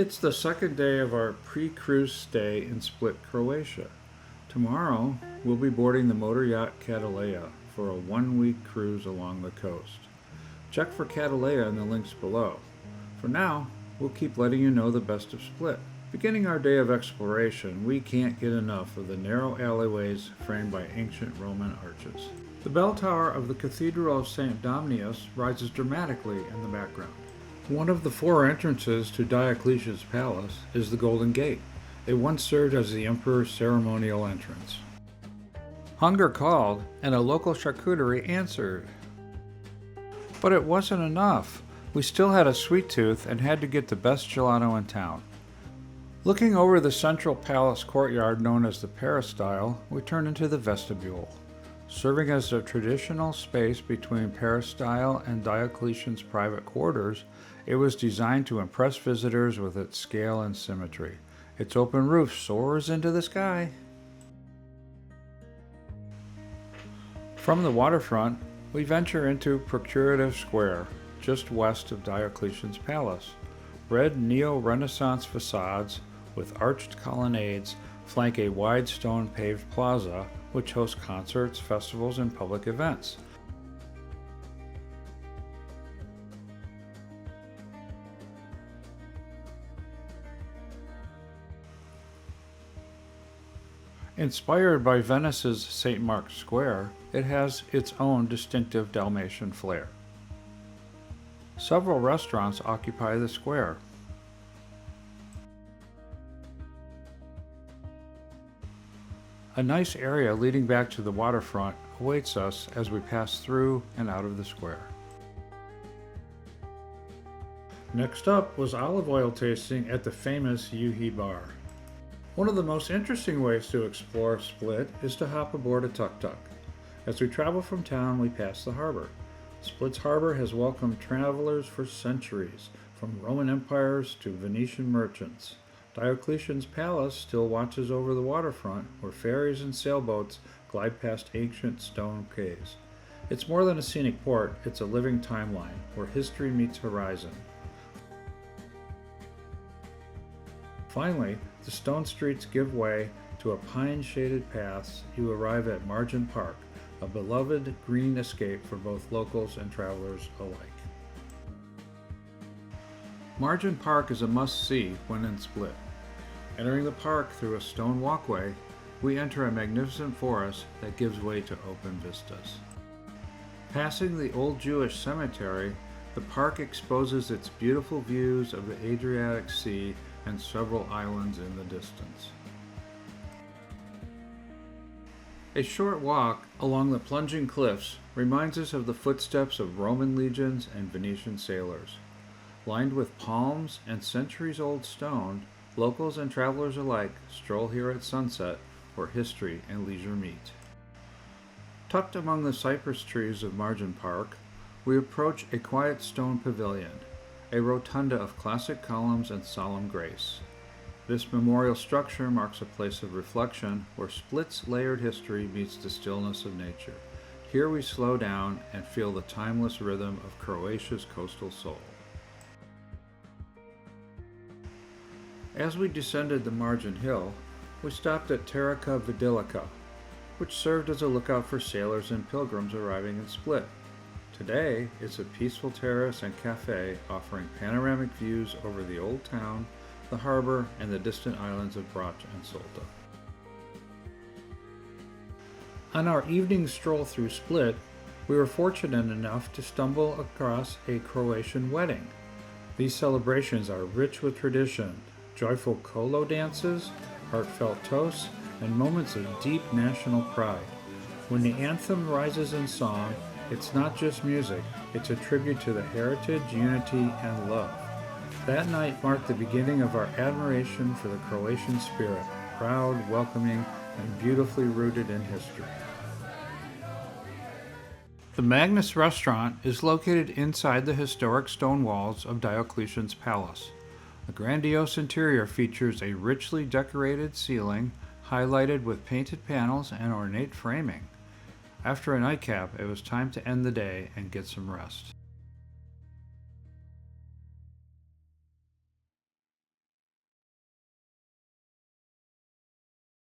It's the second day of our pre-cruise stay in Split, Croatia. Tomorrow, we'll be boarding the motor yacht Cataleya for a one-week cruise along the coast. Check for Cataleya in the links below. For now, we'll keep letting you know the best of Split. Beginning our day of exploration, we can't get enough of the narrow alleyways framed by ancient Roman arches. The bell tower of the Cathedral of St. Domnius rises dramatically in the background. One of the four entrances to Diocletian's palace is the Golden Gate. It once served as the emperor's ceremonial entrance. Hunger called, and a local charcuterie answered. But it wasn't enough. We still had a sweet tooth and had to get the best gelato in town. Looking over the central palace courtyard known as the Peristyle, we turn into the vestibule. Serving as a traditional space between Peristyle and Diocletian's private quarters, it was designed to impress visitors with its scale and symmetry. Its open roof soars into the sky. From the waterfront, we venture into Procurative Square, just west of Diocletian's palace. Red neo-Renaissance facades with arched colonnades flank a wide stone paved plaza which hosts concerts, festivals, and public events. Inspired by Venice's St. Mark's Square, it has its own distinctive Dalmatian flair. Several restaurants occupy the square. A nice area leading back to the waterfront awaits us as we pass through and out of the square. Next up was olive oil tasting at the famous Yuhi Bar. One of the most interesting ways to explore Split is to hop aboard a tuk-tuk. As we travel from town, we pass the harbor. Split's harbor has welcomed travelers for centuries, from Roman empires to Venetian merchants. Diocletian's palace still watches over the waterfront, where ferries and sailboats glide past ancient stone quays. It's more than a scenic port, it's a living timeline, where history meets horizon. Finally, the stone streets give way to a pine-shaded paths. You arrive at Margin Park, a beloved green escape for both locals and travelers alike. Margin Park is a must-see when in Split. Entering the park through a stone walkway, we enter a magnificent forest that gives way to open vistas. Passing the old Jewish cemetery, the park exposes its beautiful views of the Adriatic Sea and several islands in the distance. A short walk along the plunging cliffs reminds us of the footsteps of Roman legions and Venetian sailors. Lined with palms and centuries-old stone, locals and travelers alike stroll here at sunset where history and leisure meet. Tucked among the cypress trees of Margin Park, we approach a quiet stone pavilion, a rotunda of classic columns and solemn grace. This memorial structure marks a place of reflection where Split's layered history meets the stillness of nature. Here we slow down and feel the timeless rhythm of Croatia's coastal soul. As we descended the Margin Hill, we stopped at Terraca Vidilica, which served as a lookout for sailors and pilgrims arriving in Split. Today, it's a peaceful terrace and cafe offering panoramic views over the old town, the harbor, and the distant islands of Brač and Solta. On our evening stroll through Split, we were fortunate enough to stumble across a Croatian wedding. These celebrations are rich with tradition, joyful kolo dances, heartfelt toasts, and moments of deep national pride. When the anthem rises in song, it's not just music, it's a tribute to the heritage, unity, and love. That night marked the beginning of our admiration for the Croatian spirit, proud, welcoming, and beautifully rooted in history. The Magnus restaurant is located inside the historic stone walls of Diocletian's palace. The grandiose interior features a richly decorated ceiling, highlighted with painted panels and ornate framing. After a nightcap, it was time to end the day and get some rest.